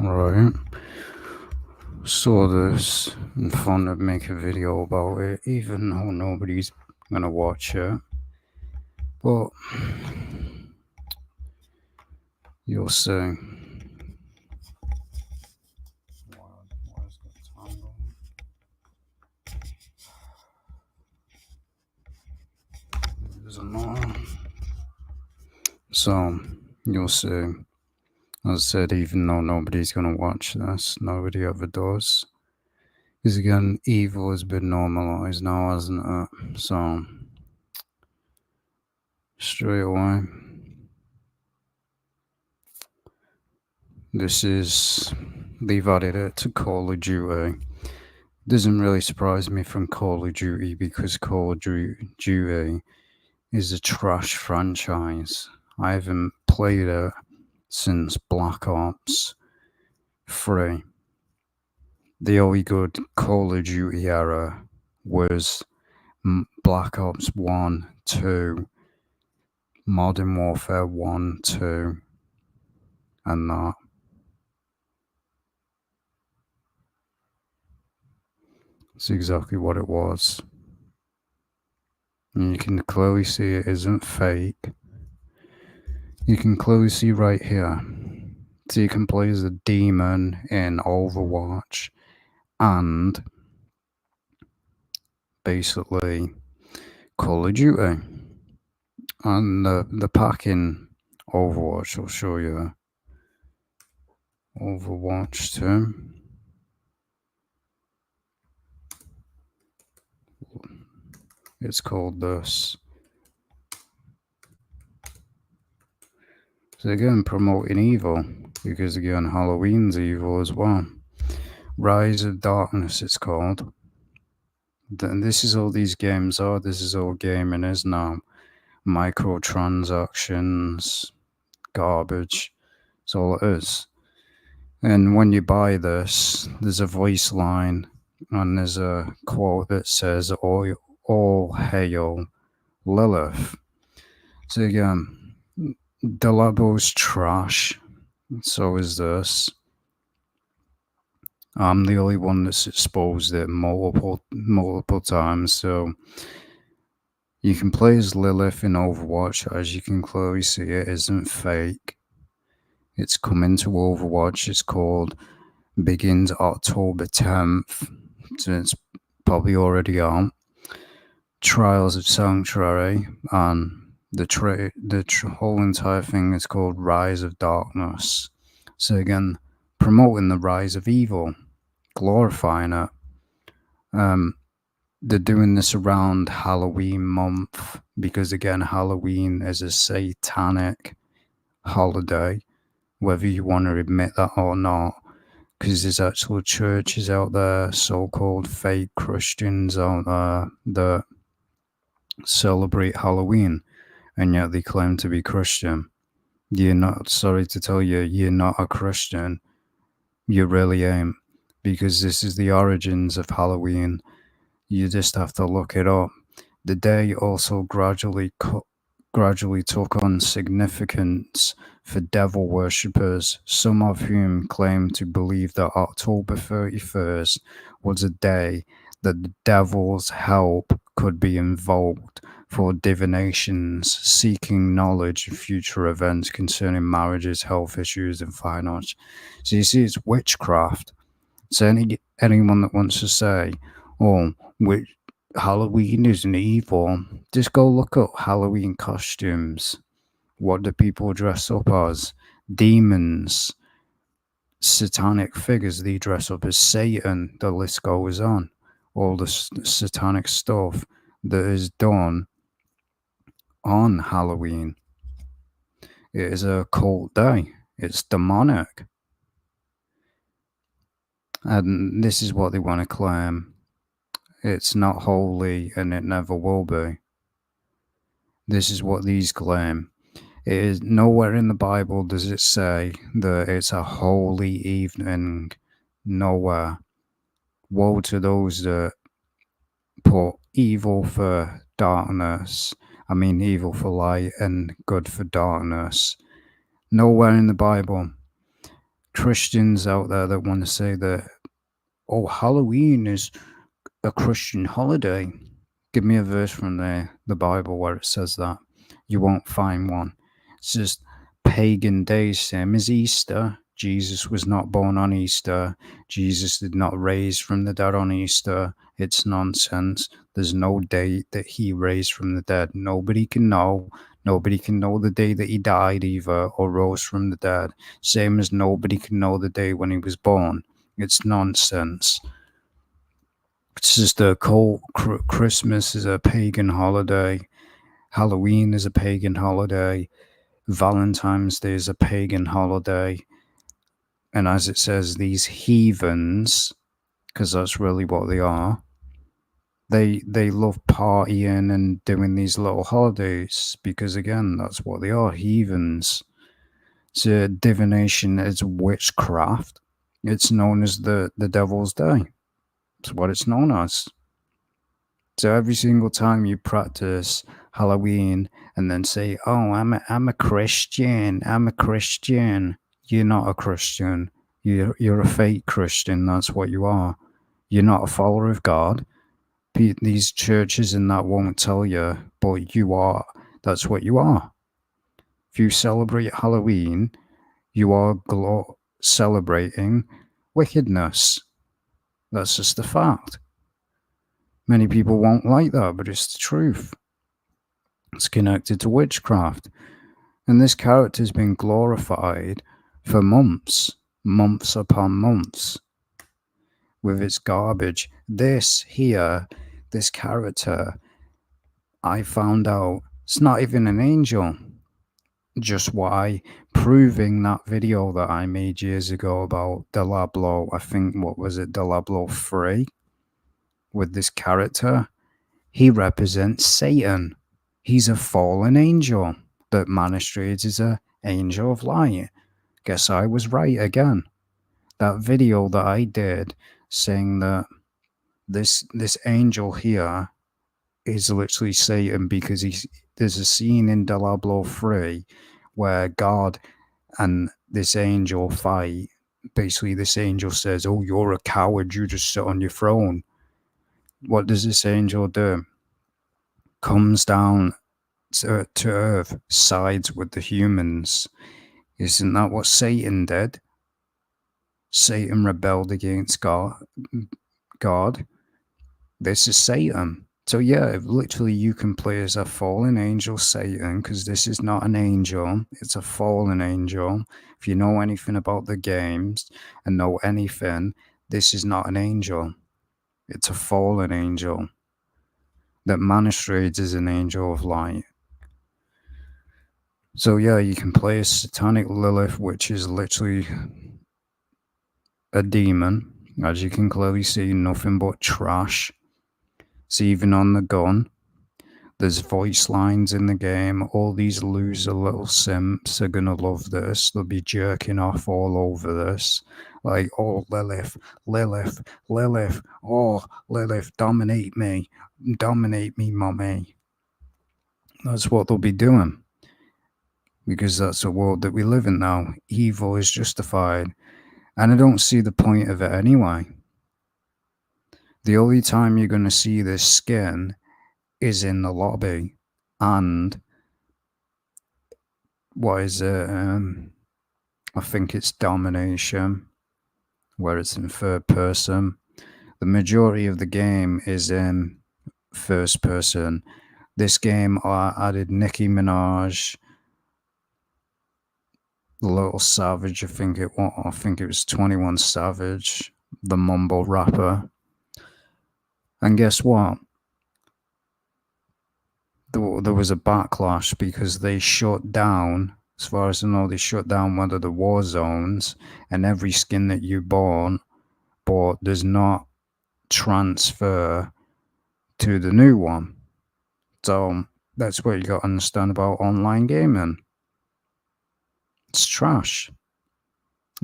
Right. Saw this and thought I'd make a video about it, even though nobody's gonna watch it. But you'll see. Doesn't matter. So you'll see. As I said, even though nobody's gonna watch this, nobody ever does. Because again, evil has been normalized now, hasn't it? So straight away, they've added it to Call of Duty. Doesn't really surprise me from Call of Duty because Call of Duty is a trash franchise. I haven't played it since Black Ops 3. The only good Call of Duty era was Black Ops 1, 2, Modern Warfare 1, 2, and that. It's exactly what it was. And you can clearly see it isn't fake. You can clearly see right here. So you can play as a demon in Overwatch and basically Call of Duty. And the pack in Overwatch, I'll show you. Overwatch 2. It's called this. So again, promoting evil, because again, Halloween's evil as well. Rise of Darkness, it's called. Then this is all these games are. This is all gaming is now. Microtransactions, garbage. That's all it is. And when you buy this, there's a voice line and there's a quote that says, all hail Lilith. So again, the label's trash. So is this. I'm the only one that's exposed it multiple times. So you can play as Lilith in Overwatch. As you can clearly see, it isn't fake. It's coming to Overwatch. It's called begins October 10th. So it's probably already out. Trials of Sanctuary, and the whole entire thing is called Rise of Darkness. So again, promoting the rise of evil, glorifying it. They're doing this around Halloween month because again, Halloween is a satanic holiday, whether you want to admit that or not. Because there's actual churches out there, so-called fake Christians out there that celebrate Halloween, and yet they claim to be Christian. You're not, sorry to tell you, you're not a Christian. You really ain't, because this is the origins of Halloween. You just have to look it up. The day also gradually took on significance for devil worshippers, some of whom claim to believe that October 31st was a day that the devil's help could be invoked for divinations, seeking knowledge of future events concerning marriages, health issues, and finance. So you see, it's witchcraft. So anyone that wants to say, oh, Halloween isn't evil, just go look up Halloween costumes. What do people dress up as? Demons, satanic figures. They dress up as Satan. The list goes on. All the satanic stuff that is done on Halloween. It is a cult day. It's demonic. And this is what they want to claim. It's not holy and it never will be. This is what these claim. It is nowhere in the Bible does it say that it's a holy evening. Nowhere. Woe to those that put evil for darkness. Evil for light and good for darkness. Nowhere in the Bible. Christians out there that want to say that, oh, Halloween is a Christian holiday. Give me a verse from the Bible where it says that. You won't find one. It's just pagan days, same as Easter. Jesus was not born on Easter. Jesus did not raise from the dead on Easter. It's nonsense. There's no date that he raised from the dead. Nobody can know. Nobody can know the day that he died either or rose from the dead. Same as nobody can know the day when he was born. It's nonsense. It's just a cold. Christmas is a pagan holiday. Halloween is a pagan holiday. Valentine's Day is a pagan holiday. And as it says, these heathens, because that's really what they are, they love partying and doing these little holidays because, again, that's what they are, heathens. It's a divination, it's witchcraft. It's known as the Devil's Day. It's what it's known as. So every single time you practice Halloween and then say, "Oh, I'm a Christian. I'm a Christian." You're not a Christian. You're a fake Christian. That's what you are. You're not a follower of God. These churches and that won't tell you, but you are. That's what you are. If you celebrate Halloween, you are celebrating wickedness. That's just a fact. Many people won't like that, but it's the truth. It's connected to witchcraft. And this character's been glorified for months upon months, with its garbage. This character, I found out, it's not even an angel. Just why? Proving that video that I made years ago about Diablo, I think, what was it, Diablo 3, with this character. He represents Satan. He's a fallen angel that masquerades as an angel of light. Guess I was right again. That video that I did saying that this angel here is literally Satan, because there's a scene in Diablo 3 where God and this angel fight. Basically, this angel says, "Oh, you're a coward. You just sit on your throne." What does this angel do? Comes down to earth, sides with the humans. Isn't that what Satan did? Satan rebelled against God. This is Satan. So yeah, literally you can play as a fallen angel, Satan, because this is not an angel, it's a fallen angel. If you know anything about the games and know anything, this is not an angel. It's a fallen angel that masquerades as an angel of light. So yeah, you can play as satanic Lilith, which is literally a demon. As you can clearly see, nothing but trash. It's even on the gun. There's voice lines in the game. All these loser little simps are gonna love this. They'll be jerking off all over this. Like, oh, Lilith, Lilith, Lilith. Oh, Lilith, dominate me, mommy. That's what they'll be doing. Because that's the world that we live in now. Evil is justified. And I don't see the point of it anyway. The only time you're going to see this skin is in the lobby. And what is it? I think it's Domination, where it's in third person. The majority of the game is in first person. This game added Nicki Minaj, Little Savage, I think it was 21 Savage, the mumble rapper. And guess what? There was a backlash because they shut down, as far as I know, they shut down one of the war zones, and every skin that you bought does not transfer to the new one. So that's what you got to understand about online gaming. It's trash.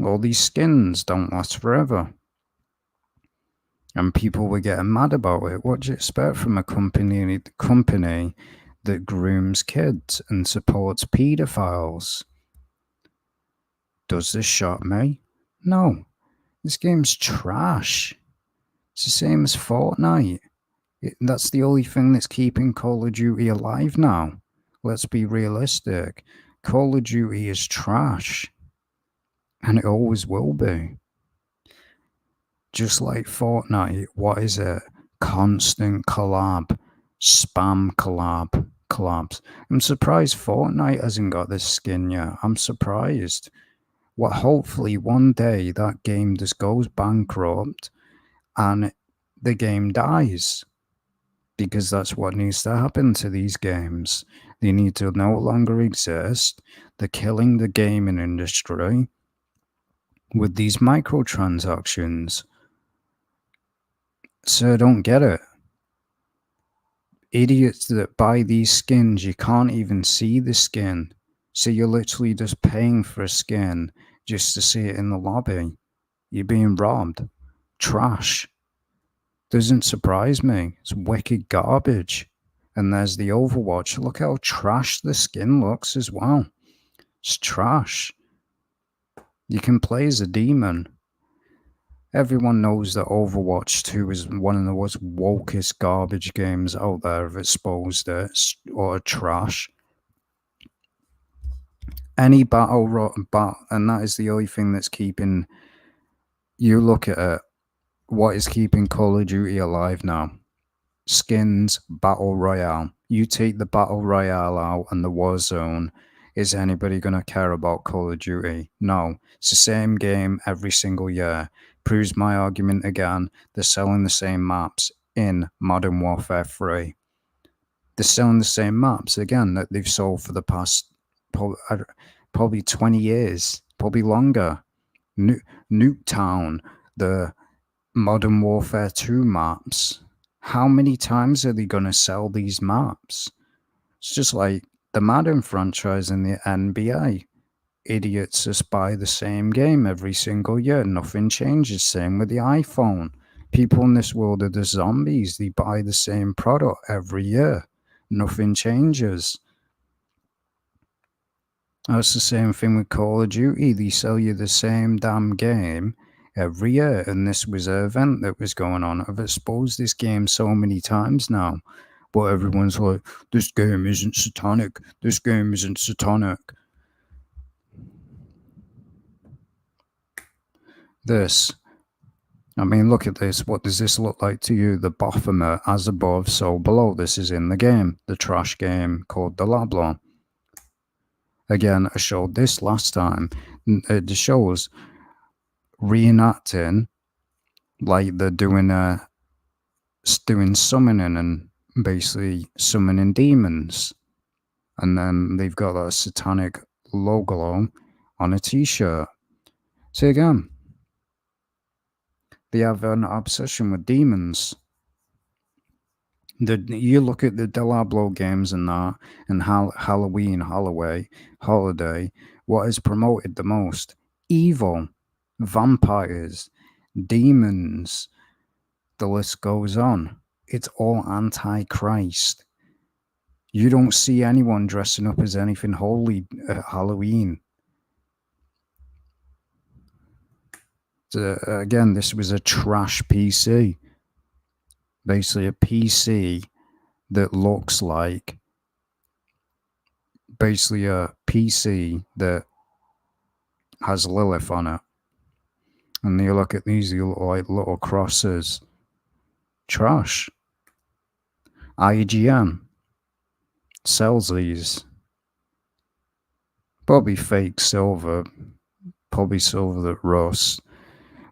All these skins don't last forever. And people were getting mad about it. What do you expect from a company that grooms kids and supports paedophiles? Does this shock me? No, this game's trash. It's the same as Fortnite. That's the only thing that's keeping Call of Duty alive now. Let's be realistic. Call of Duty is trash, and it always will be. Just like Fortnite, what is it? Constant collab, spam collabs. I'm surprised Fortnite hasn't got this skin yet. I'm surprised. Well, hopefully one day that game just goes bankrupt and the game dies. Because that's what needs to happen to these games. They need to no longer exist. They're killing the gaming industry with these microtransactions. So I don't get it. Idiots that buy these skins, you can't even see the skin. So you're literally just paying for a skin just to see it in the lobby. You're being robbed. Trash. Doesn't surprise me. It's wicked garbage. And there's the Overwatch. Look how trash the skin looks as well. It's trash. You can play as a demon. Everyone knows that Overwatch 2 is one of the most wokest garbage games out there. Have exposed it, or trash. Any battle, and that is the only thing that's keeping. You look at it. What is keeping Call of Duty alive now? Skins, Battle Royale. You take the Battle Royale out and the Warzone, is anybody going to care about Call of Duty? No. It's the same game every single year. Proves my argument again. They're selling the same maps in Modern Warfare 3. They're selling the same maps again that they've sold for the past probably 20 years, probably longer. Nuketown, the Modern Warfare 2 maps. How many times are they going to sell these maps? It's just like the Madden franchise in the NBA. Idiots just buy the same game every single year. Nothing changes. Same with the iPhone. People in this world are the zombies. They buy the same product every year. Nothing changes. That's the same thing with Call of Duty. They sell you the same damn game every year, and this was an event that was going on. I've exposed this game so many times now, but everyone's like, this game isn't satanic. This game isn't satanic. This. I mean, look at this. What does this look like to you? The Baphomet, as above, so below. This is in the game, the trash game called Diablo. Again, I showed this last time. It shows reenacting like they're doing summoning and basically summoning demons, and then they've got a satanic logo on a t-shirt. So again, they have an obsession with demons. You look at the Diablo games and that, and Halloween, holiday, what is promoted the most? Evil, vampires, demons, the list goes on. It's all anti-Christ. You don't see anyone dressing up as anything holy at Halloween. Again, this was a trash PC. Basically a PC that looks like basically a PC that has Lilith on it. And you look at these, you look like little crosses. Trash. IGN sells these. Probably fake silver. Probably silver that rusts.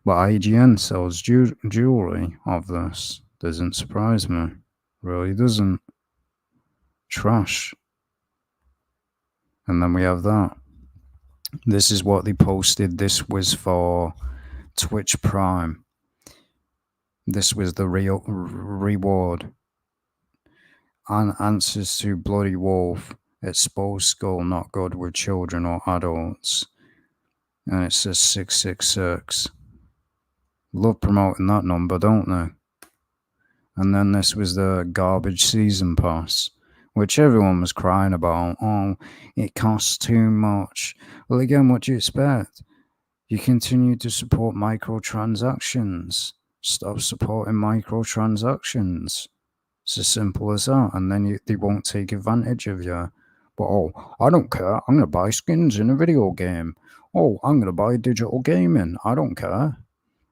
But IGN sells jewelry of this. Doesn't surprise me. Really doesn't. Trash. And then we have that. This is what they posted. This was for Twitch Prime. This was the real reward. Answers to Bloody Wolf. Exposed skull not good with children or adults. And it says 666. Love promoting that number, don't they? And then this was the garbage season pass, which everyone was crying about. Oh, it costs too much. Well, again, what do you expect? You continue to support microtransactions. Stop supporting microtransactions. It's as simple as that. And then they won't take advantage of you. But, oh, I don't care. I'm going to buy skins in a video game. Oh, I'm going to buy digital gaming. I don't care.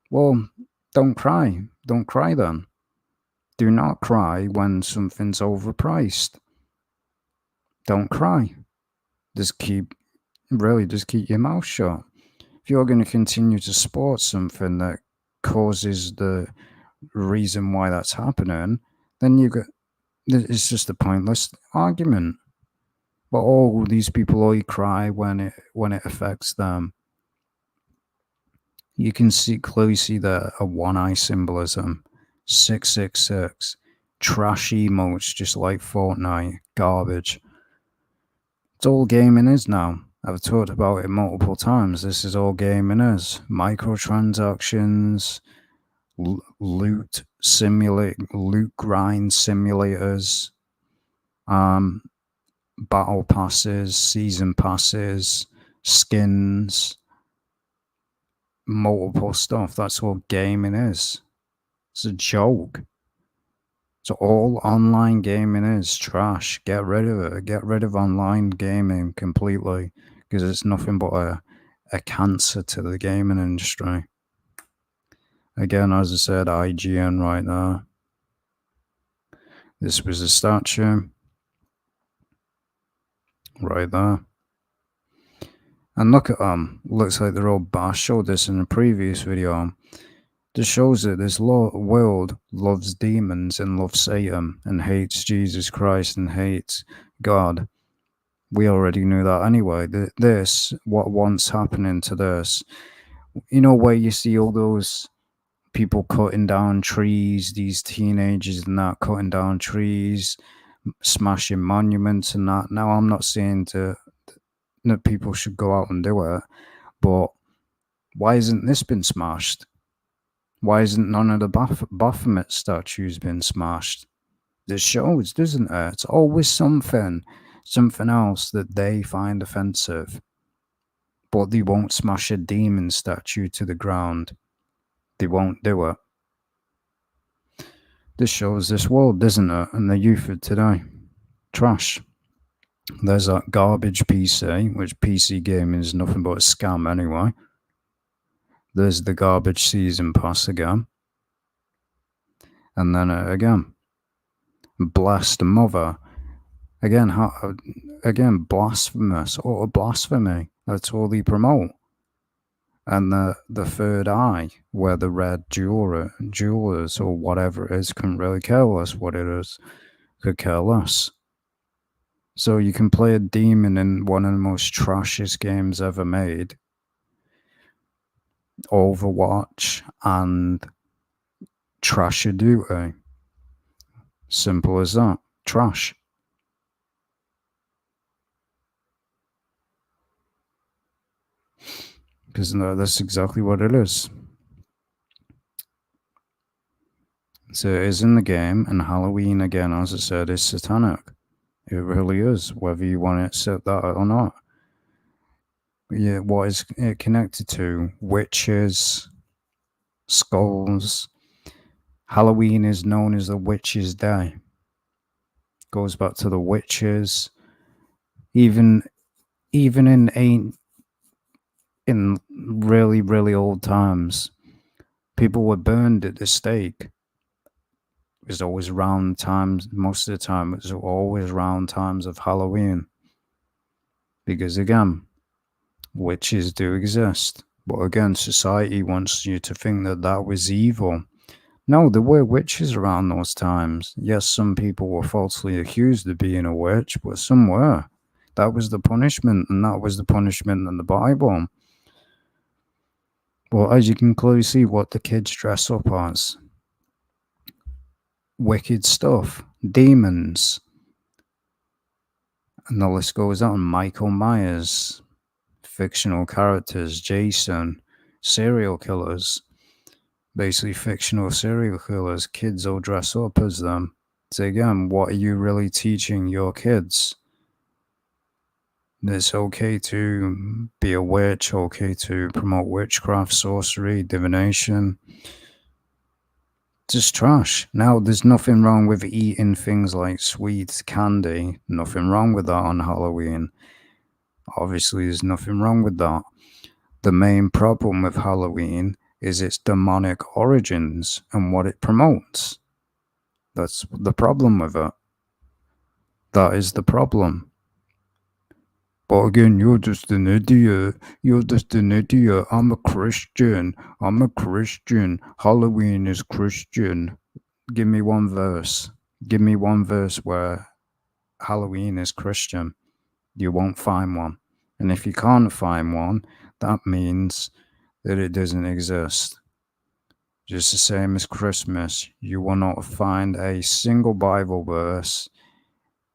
Well, don't cry. Don't cry then. Do not cry when something's overpriced. Don't cry. Just keep your mouth shut. If you're going to continue to support something that causes the reason why that's happening, then it's just a pointless argument. But all these people only cry when it affects them. You can clearly see a one-eye symbolism, 666, trash emotes just like Fortnite, garbage. It's all gaming is now. I've talked about it multiple times. This is all gaming is. Microtransactions, loot grind simulators, battle passes, season passes, skins, multiple stuff. That's what gaming is. It's a joke. So all online gaming is trash. Get rid of it. Get rid of online gaming completely, because it's nothing but a cancer to the gaming industry. Again, as I said, IGN right there. This was a statue right there. And look at them. Looks like they're all bad. I showed this in a previous video. This shows that this world loves demons and loves Satan and hates Jesus Christ and hates God. We already knew that anyway. What's happening to this? You know, where you see all those people cutting down trees, these teenagers and that, cutting down trees, smashing monuments and that. Now, I'm not saying that people should go out and do it, but why hasn't this been smashed? Why isn't none of the Baphomet statues been smashed? This shows, doesn't it? It's always something else that they find offensive. But they won't smash a demon statue to the ground. They won't do it. This shows this world, doesn't it? And the youth of today. Trash. There's that garbage PC, which PC gaming is nothing but a scam anyway. There's the garbage season pass again. And then again, blessed mother. Again, blasphemous or blasphemy. That's all they promote. And the third eye, where the red jewelers or whatever it is, couldn't really care less what it is. Could care less. So you can play a demon in one of the most trashiest games ever made, Overwatch, and trash your duty. Simple as that. Trash. Because that's exactly what it is. So it is in the game, and Halloween, again, as I said, is satanic. It really is, whether you want to accept that or not. Yeah, what is it connected to? Witches, skulls. Halloween is known as the Witches' Day. Goes back to the witches. Even in really, really old times, people were burned at the stake. It was always around times, most of the time, it was always around times of Halloween. Because again, witches do exist. But again, society wants you to think that was evil. No, there were witches around those times. Yes, some people were falsely accused of being a witch, but some were. That was the punishment, and that was the punishment in the Bible. Well, as you can clearly see what the kids dress up as. Wicked stuff. Demons. And the list goes on. Michael Myers. Fictional characters. Jason. Serial killers. Basically fictional serial killers. Kids all dress up as them. So again, what are you really teaching your kids? It's okay to be a witch, okay to promote witchcraft, sorcery, divination. Just trash. Now, there's nothing wrong with eating things like sweets, candy. Nothing wrong with that on Halloween. Obviously, there's nothing wrong with that. The main problem with Halloween is its demonic origins and what it promotes. That's the problem with it. That is the problem. But again, you're just an idiot. You're just an idiot. I'm a Christian. I'm a Christian. Halloween is Christian. Give me one verse. Give me one verse where Halloween is Christian. You won't find one. And if you can't find one, that means that it doesn't exist. Just the same as Christmas, you will not find a single Bible verse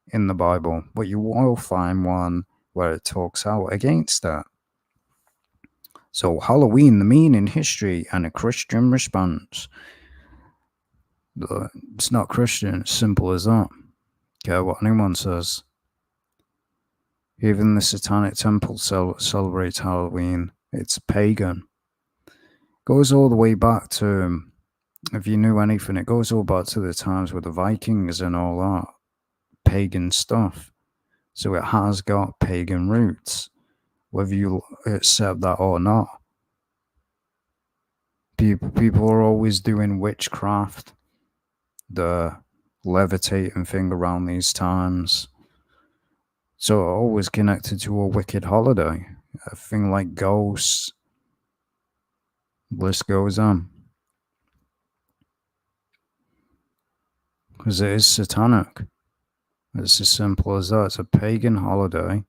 in the Bible, but you will find one where it talks out against that. So, Halloween, the meaning, history, and a Christian response. It's not Christian, it's simple as that. Care what anyone says. Even the Satanic Temple celebrates Halloween. It's pagan. Goes all the way back to, if you knew anything, it goes all back to the times with the Vikings and all that pagan stuff. So it has got pagan roots, whether you accept that or not. People are always doing witchcraft, the levitating thing around these times. So always connected to a wicked holiday, a thing like ghosts. List goes on. Because it is satanic. It's as simple as that. It's a pagan holiday.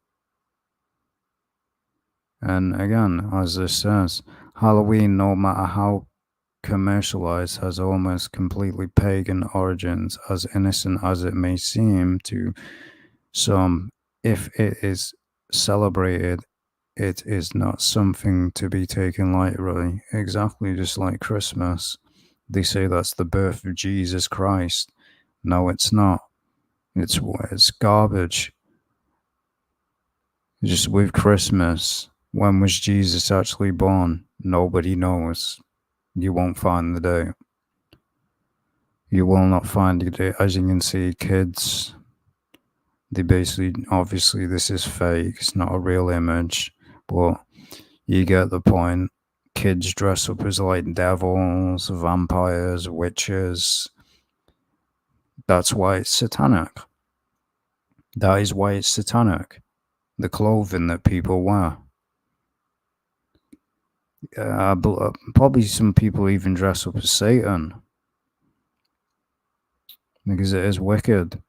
And again, as this says, Halloween, no matter how commercialized, has almost completely pagan origins, as innocent as it may seem to some. If it is celebrated, it is not something to be taken lightly. Exactly just like Christmas. They say that's the birth of Jesus Christ. No, it's not. It's garbage. Just with Christmas, when was Jesus actually born? Nobody knows. You won't find the date. You will not find the date. As you can see, kids, they basically, obviously, this is fake. It's not a real image, but you get the point. Kids dress up as like devils, vampires, witches. That's why it's satanic. That is why it's satanic. The clothing that people wear. Probably some people even dress up as Satan because it is wicked.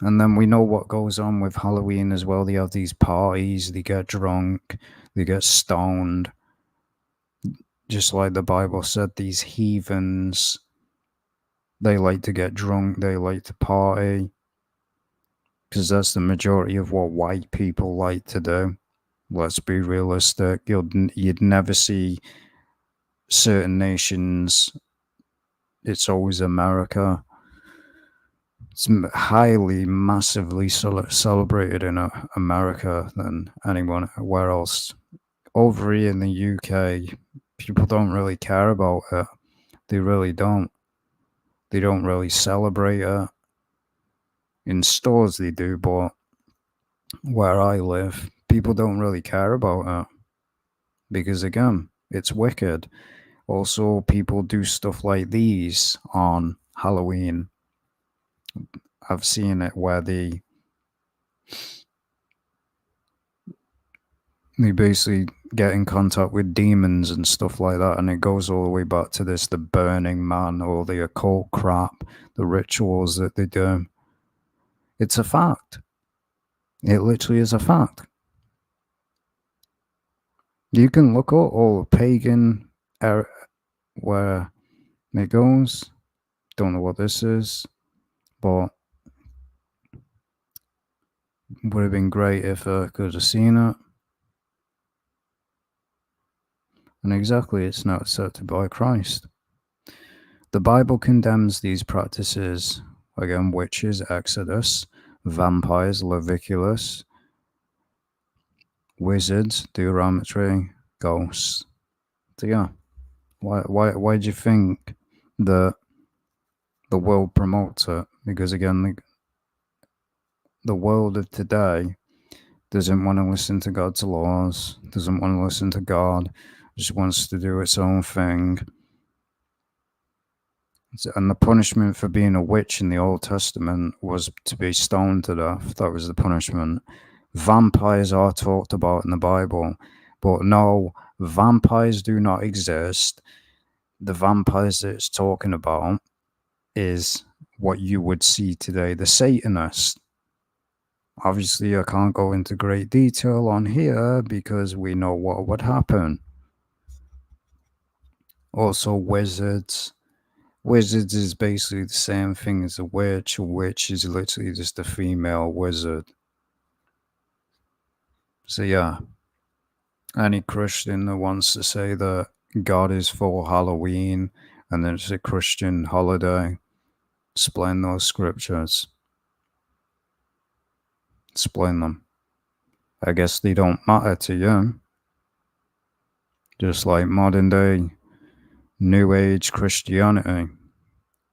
And then we know what goes on with Halloween as well. They have these parties, they get drunk, they get stoned. Just like the Bible said, these heathens, they like to get drunk, they like to party. Because that's the majority of what white people like to do. Let's be realistic. You'd never see certain nations. It's always America. It's highly, massively celebrated in America than anywhere else. Over here in the UK, people don't really care about it. They really don't. They don't really celebrate it. In stores, they do, but where I live, people don't really care about it. Because again, it's wicked. Also, people do stuff like these on Halloween. I've seen it where they basically get in contact with demons and stuff like that, and it goes all the way back to the Burning Man or the occult crap, the rituals that they do. It's a fact. It literally is a fact. You can look at all the pagan where it goes. Don't know what this is, but would have been great if I could have seen it. And exactly, it's not accepted by Christ. The Bible condemns these practices, again, witches, Exodus, vampires, Leviticus, wizards, durometry, ghosts. So yeah, why do you think that the world promotes it? Because again, the world of today doesn't want to listen to God's laws, doesn't want to listen to God, just wants to do its own thing. And the punishment for being a witch in the Old Testament was to be stoned to death. That was the punishment. Vampires are talked about in the Bible, but no, vampires do not exist. The vampires that it's talking about is what you would see today, the Satanists. Obviously, I can't go into great detail on here because we know what would happen. Also, wizards. Wizards is basically the same thing as a witch. A witch is literally just a female wizard. So, yeah, any Christian that wants to say that God is for Halloween and then it's a Christian holiday, explain those scriptures. Explain them. I guess they don't matter to you. Just like modern day New Age Christianity.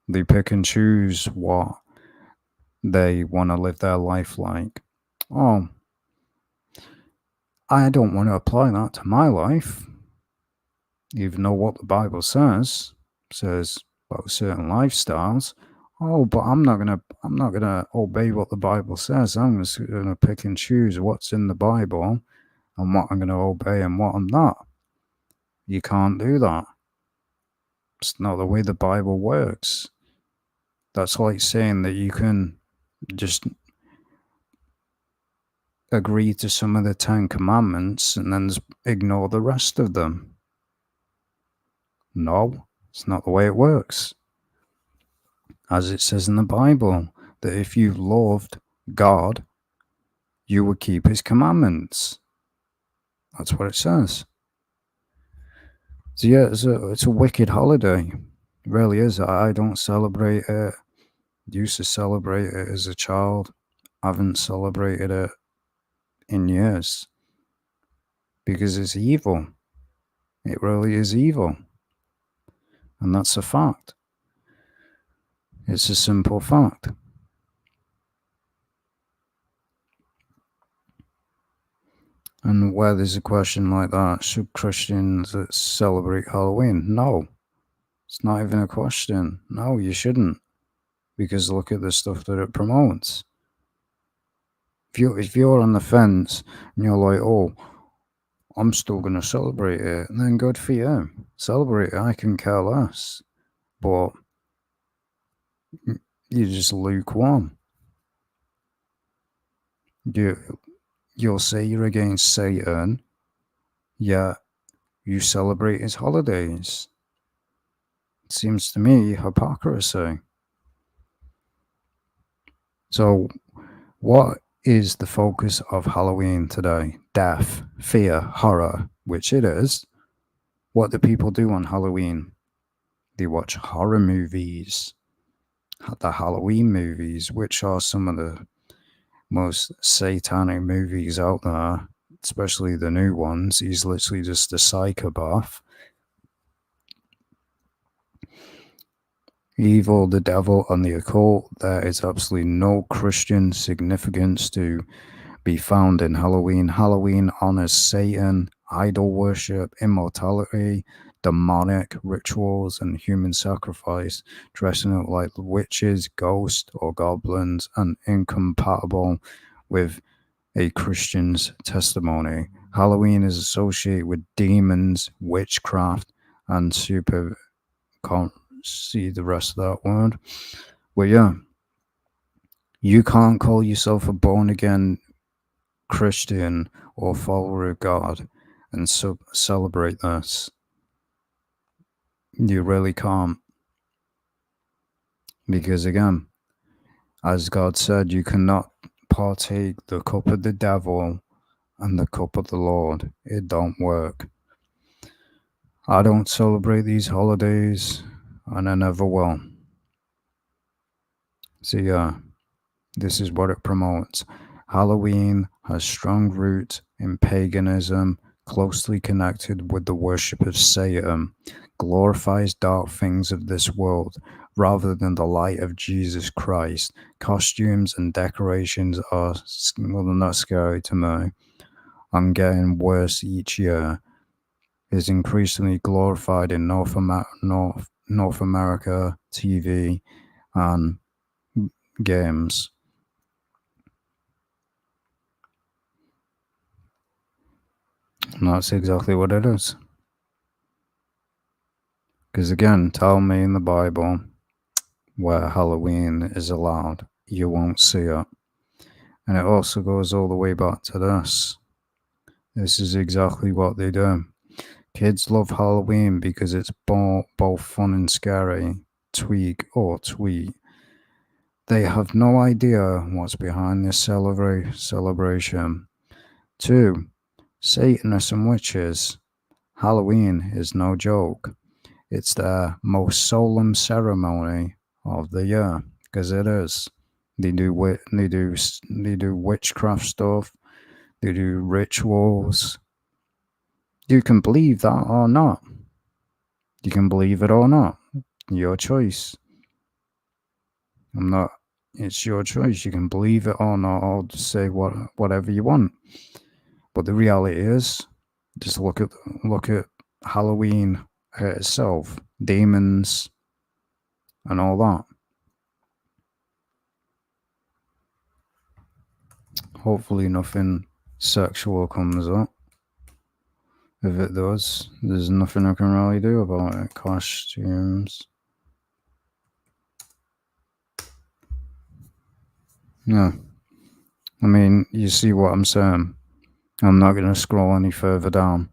They pick and choose what they want to live their life like. Oh, I don't want to apply that to my life. Even though what the Bible says about certain lifestyles. Oh, but I'm not gonna obey what the Bible says. I'm just gonna pick and choose what's in the Bible and what I'm gonna obey and what I'm not. You can't do that. It's not the way the Bible works. That's like saying that you can just agree to some of the 10 Commandments and then ignore the rest of them. No, it's not the way it works. As it says in the Bible, that if you loved God, you would keep his commandments. That's what it says. So yeah, it's a wicked holiday. It really is. I don't celebrate it. Used to celebrate it as a child. I haven't celebrated it in years. Because it's evil. It really is evil. And that's a fact. It's a simple fact. And where there's a question like that, should Christians celebrate Halloween? No. It's not even a question. No, you shouldn't. Because look at the stuff that it promotes. If you're on the fence and you're like, oh, I'm still going to celebrate it, then good for you. Celebrate it. I can care less. But you're just lukewarm. You'll say you're against Satan, yet you celebrate his holidays. It seems to me hypocrisy. So, what is the focus of Halloween today? Death, fear, horror, which it is. What do people do on Halloween? They watch horror movies, the Halloween movies, which are some of the most satanic movies out there, especially the new ones. He's literally just a psychopath. Evil, the devil, and the occult. There is absolutely no Christian significance to be found in Halloween. Halloween honors Satan, idol worship, immortality, demonic rituals, and human sacrifice, dressing up like witches, ghosts, or goblins, and incompatible with a Christian's testimony. Halloween is associated with demons, witchcraft, and super. Can't see the rest of that word. But yeah, you can't call yourself a born again Christian or follower of God and celebrate this. You really can't. Because again, as God said, you cannot partake the cup of the devil and the cup of the Lord. It don't work. I don't celebrate these holidays and I never will. So yeah, this is what it promotes. Halloween has strong roots in paganism, closely connected with the worship of Satan, glorifies dark things of this world rather than the light of Jesus Christ. Costumes and decorations are, well, they're not scary to me. I'm getting worse each year. Is increasingly glorified in North America TV and games. And that's exactly what it is. Because again, tell me in the Bible where Halloween is allowed, you won't see it. And it also goes all the way back to this. This is exactly what they do. Kids love Halloween because it's both fun and scary, tweak or tweet. They have no idea what's behind this celebration. 2. Satanists and witches. Halloween is no joke. It's their most solemn ceremony of the year, because it is. They do witchcraft stuff. They do rituals. You can believe that or not. You can believe it or not. Your choice. I'm not. It's your choice. You can believe it or not, or just say whatever you want. But the reality is, just look at Halloween itself, demons, and all that. Hopefully, nothing sexual comes up. If it does, there's nothing I can really do about it. Costumes. No. I mean, you see what I'm saying. I'm not going to scroll any further down.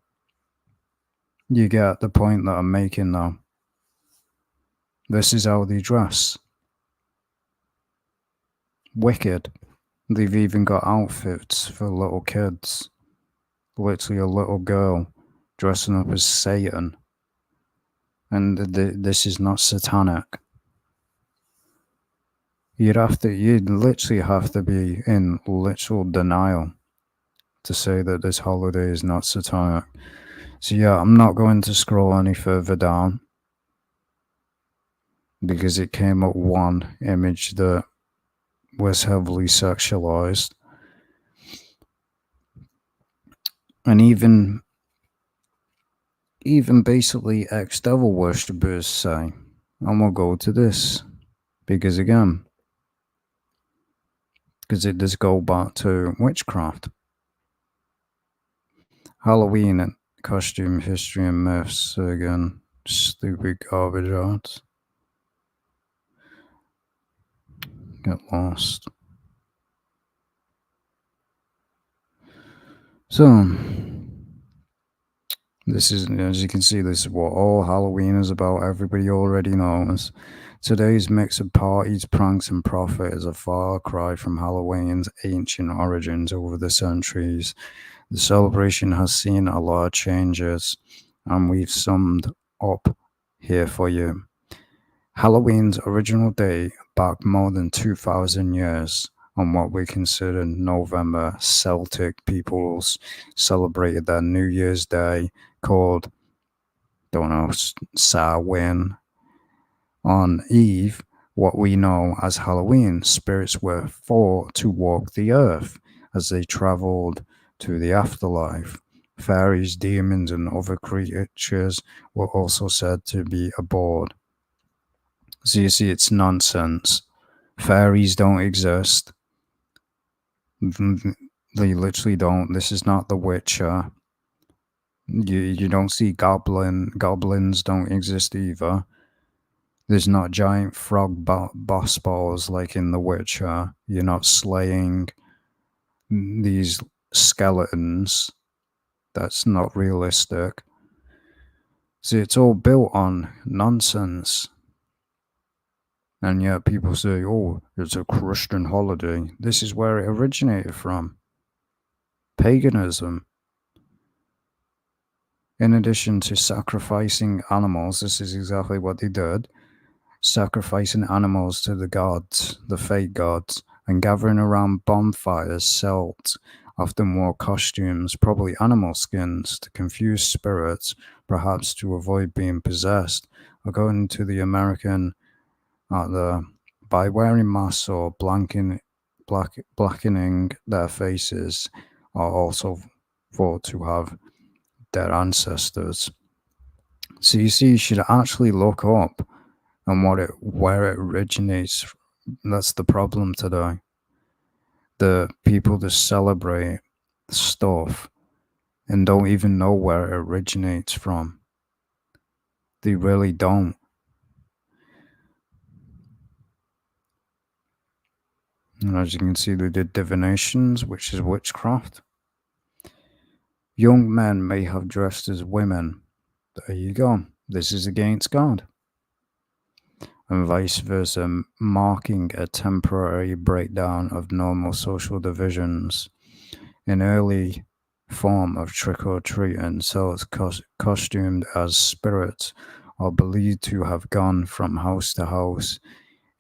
You get the point that I'm making now. This is how they dress. Wicked. They've even got outfits for little kids. Literally a little girl dressing up as Satan. And this is not satanic. You'd literally have to be in literal denial to say that this holiday is not satanic. So yeah, I'm not going to scroll any further down because it came up one image that was heavily sexualized. And even basically ex-devil worshippers say, I'm gonna go to this. Because again, because it does go back to witchcraft. Halloween and costume history and myths, again, stupid garbage arts. Get lost. So, this is, as you can see, this is what all Halloween is about. Everybody already knows. Today's mix of parties, pranks, and profit is a far cry from Halloween's ancient origins over the centuries. The celebration has seen a lot of changes, and we've summed up here for you. Halloween's original day, back more than 2,000 years, on what we consider November, Celtic peoples celebrated their New Year's Day called, don't know, Samhain. On Eve, what we know as Halloween, spirits were thought to walk the earth as they traveled to the afterlife. Fairies, demons, and other creatures were also said to be aboard. So you see, it's nonsense. Fairies don't exist. They literally don't. This is not The Witcher. You don't see goblins don't exist either. There's not giant frog boss balls like in The Witcher. You're not slaying these skeletons. That's not realistic. See, it's all built on nonsense. And yet people say, oh, it's a Christian holiday. This is where it originated from. Paganism. In addition to sacrificing animals, this is exactly what they did. Sacrificing animals to the gods, the fake gods, and gathering around bonfires sold often wore costumes, probably animal skins, to confuse spirits, perhaps to avoid being possessed. According to the American, the by wearing masks or blackening their faces, are also thought to have their ancestors. So you see, you should actually look up and where it originates. That's the problem today. The people just celebrate stuff and don't even know where it originates from. They really don't. And as you can see, they did divinations, which is witchcraft. Young men may have dressed as women. There you go. This is against God. And vice versa, marking a temporary breakdown of normal social divisions. An early form of trick or treating, cells costumed as spirits are believed to have gone from house to house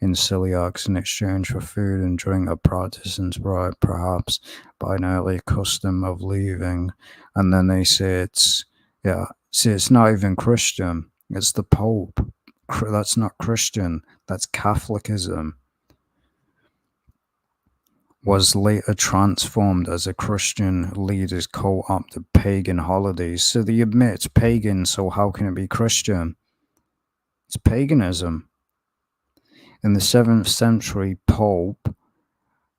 in silly acts in exchange for food and drink, a practice inspired perhaps by an early custom of leaving. And then they say it's not even Christian, it's the Pope. That's not Christian, that's Catholicism. Was later transformed as a Christian leaders co-opted pagan holidays. So they admit it's pagan, so how can it be Christian? It's paganism. In the 7th century, Pope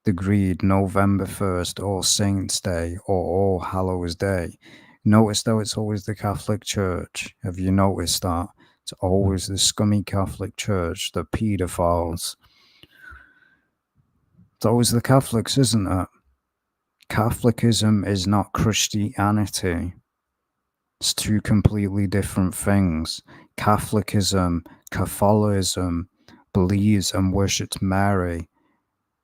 decreed November 1st, All Saints' Day, or All Hallows' Day. Notice though it's always the Catholic Church. Have you noticed that? It's always the scummy Catholic Church, the pedophiles. It's always the Catholics, isn't it? Catholicism is not Christianity. It's two completely different things. Catholicism believes and worships Mary.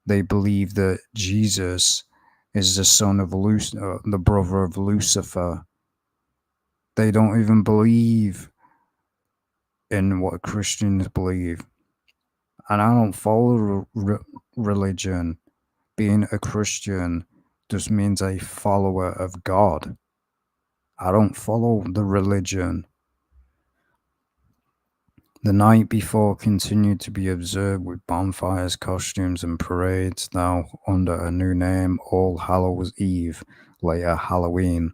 They believe that Jesus is the son of the brother of Lucifer. They don't even believe in what Christians believe. And I don't follow religion. Being a Christian just means a follower of God. I don't follow the religion. The night before continued to be observed with bonfires, costumes, and parades, now under a new name, All Hallows Eve, later Halloween.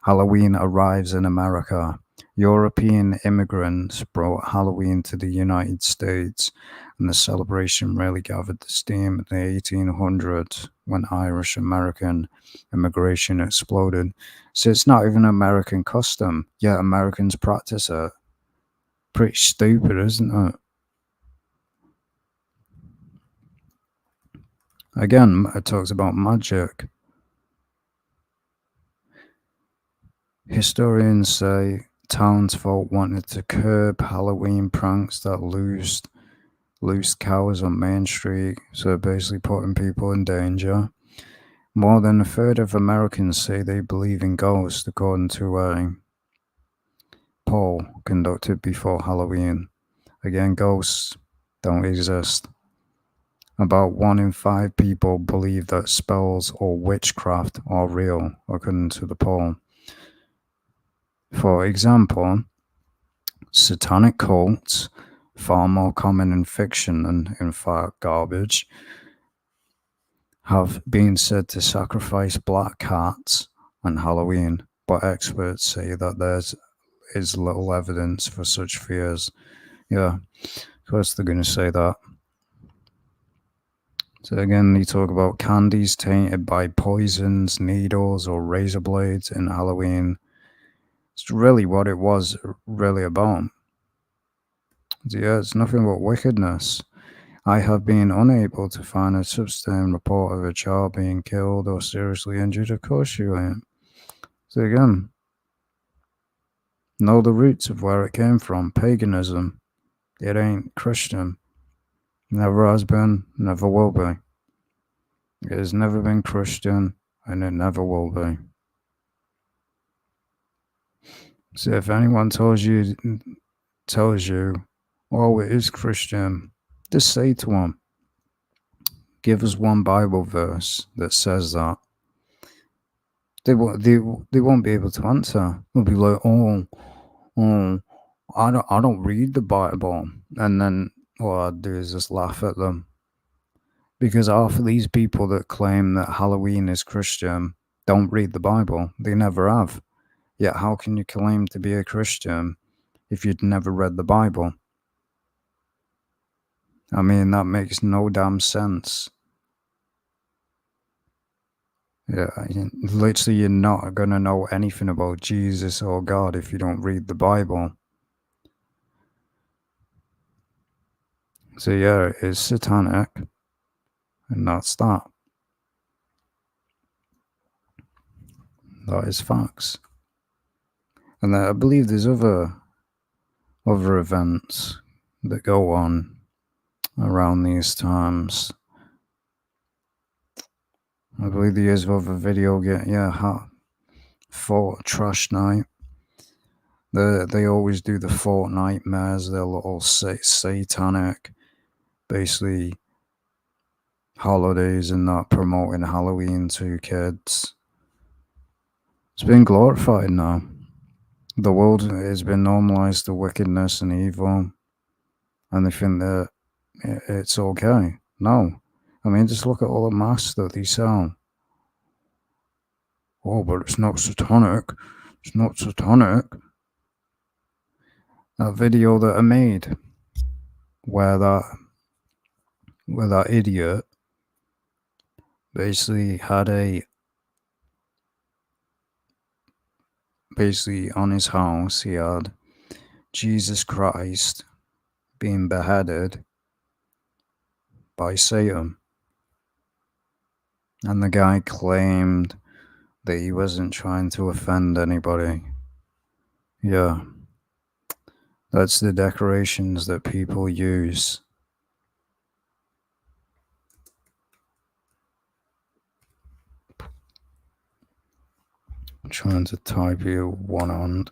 Halloween arrives in America. European immigrants brought Halloween to the United States, and the celebration really gathered the steam in the 1800s when Irish American immigration exploded. So it's not even an American custom, yet Americans practice it. Pretty stupid, isn't it? Again, it talks about magic. Historians say townsfolk wanted to curb Halloween pranks that loosed cows on Main Street, so basically putting people in danger. More than a third of Americans say they believe in ghosts, according to a poll conducted before Halloween. Again, ghosts don't exist. About 1 in 5 people believe that spells or witchcraft are real, according to the poll. For example, satanic cults, far more common in fiction than in fact garbage, have been said to sacrifice black cats on Halloween, but experts say that there is little evidence for such fears. Yeah, of course they're going to say that. So again, they talk about candies tainted by poisons, needles, or razor blades in Halloween. It's really what it was really about. Yeah, it's nothing but wickedness. I have been unable to find a sustained report of a child being killed or seriously injured. Of course you ain't. So again, know the roots of where it came from. Paganism. It ain't Christian. Never has been, never will be. It has never been Christian, and it never will be. So if anyone tells you, oh, it is Christian, just say to them, give us one Bible verse that says that. They won't be able to answer. They'll be like, oh, I don't read the Bible, and then what I'd do is just laugh at them because half of these people that claim that Halloween is Christian don't read the Bible. They never have. Yet how can you claim to be a Christian if you'd never read the Bible? I mean, that makes no damn sense. Yeah, literally, you're not gonna know anything about Jesus or God if you don't read the Bible. So yeah, it's satanic, and that's that. That is facts. And I believe there's other events that go on around these times. I believe there's other video for trash night. They always do the Fortnite mares. They're all satanic, basically holidays and not promoting Halloween to kids. It's been glorified now. The world has been normalized to wickedness and evil, and they think that it's okay. No. I mean, just look at all the masks that they sell. Oh, but it's not satanic. It's not satanic. That video that I made where that idiot basically on his house he had Jesus Christ being beheaded by Satan, and the guy claimed that he wasn't trying to offend anybody. Yeah, that's the decorations that people use. I'm trying to type you one hand.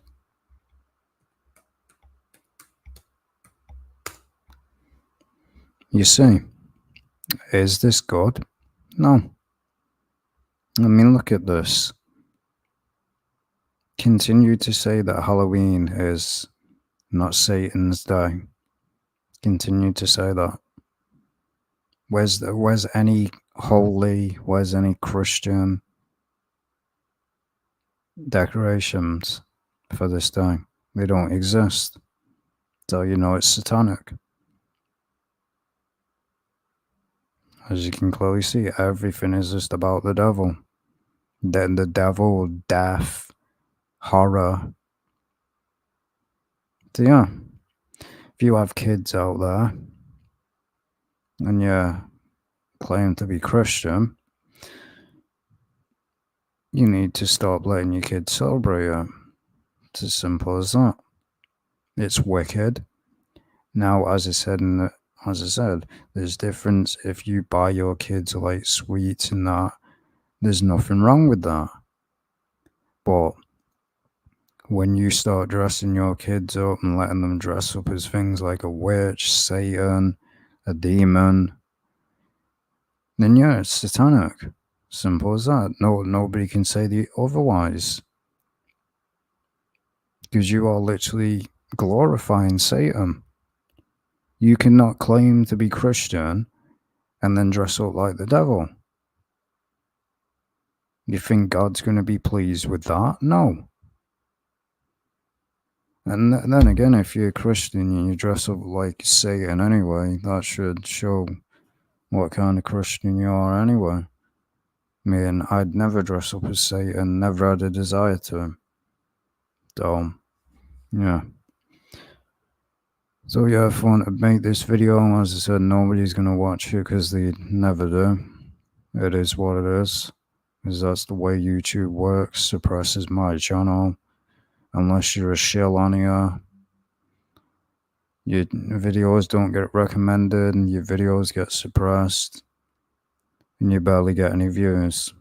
You see, is this good? No. I mean, look at this. Continue to say that Halloween is not Satan's day. Continue to say that. Where's any holy, where's any Christian decorations for this day? They don't exist. So you know it's satanic. As you can clearly see, everything is just about the devil. Then the devil, death, horror. So yeah, if you have kids out there and you claim to be Christian, you need to stop letting your kids celebrate it. It's as simple as that. It's wicked. Now, as I said, there's difference if you buy your kids like sweets and that. There's nothing wrong with that. But when you start dressing your kids up and letting them dress up as things like a witch, Satan, a demon, then yeah, it's satanic. Simple as that. Nobody can say the otherwise. Because you are literally glorifying Satan. You cannot claim to be Christian and then dress up like the devil. You think God's going to be pleased with that? No. And then again, if you're a Christian and you dress up like Satan anyway, that should show what kind of Christian you are anyway. I mean, I'd never dress up as Satan, never had a desire to. So, yeah. So yeah, if I want to make this video, as I said, nobody's going to watch it because they never do. It is what it is. Because that's the way YouTube works, suppresses my channel. Unless you're a shill on here, your videos don't get recommended and your videos get suppressed and you barely get any views.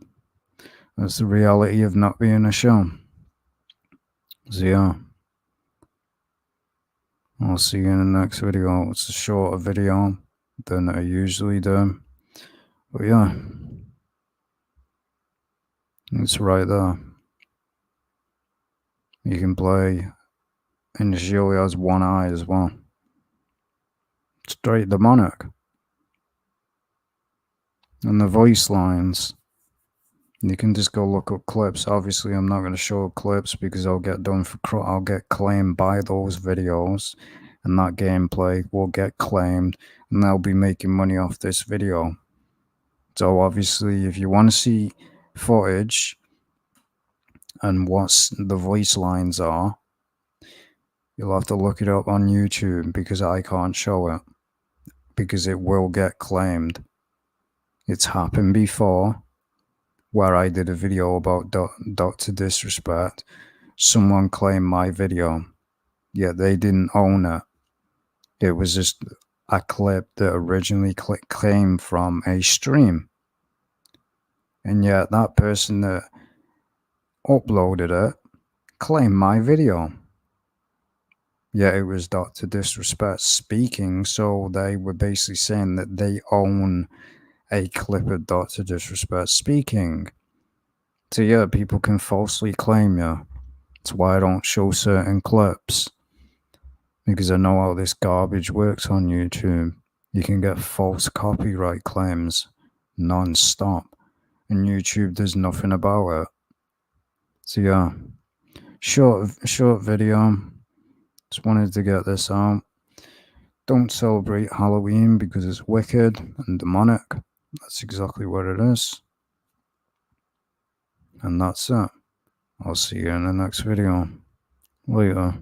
That's the reality of not being a shill. So yeah, I'll see you in the next video. It's a shorter video than I usually do. But yeah, It's right there. You can play, and she only has one eye as well. Straight demonic. And the voice lines, you can just go look up clips. Obviously, I'm not going to show clips because I'll get I'll get claimed by those videos, and that gameplay will get claimed, and they'll be making money off this video. So obviously, if you want to see footage and what the voice lines are, you'll have to look it up on YouTube because I can't show it because it will get claimed. It's happened before where I did a video about Dr. Disrespect. Someone claimed my video, yet they didn't own it. It was just a clip that originally came from a stream. And yet that person that uploaded it claimed my video. Yeah, it was Dr. Disrespect speaking, so they were basically saying that they own a clip of Dr. Disrespect speaking. So yeah, people can falsely claim you. That's why I don't show certain clips. Because I know how this garbage works on YouTube. You can get false copyright claims non-stop. And YouTube does nothing about it. So yeah, short video. Just wanted to get this out. Don't celebrate Halloween because it's wicked and demonic. That's exactly what it is. And that's it. I'll see you in the next video. Later.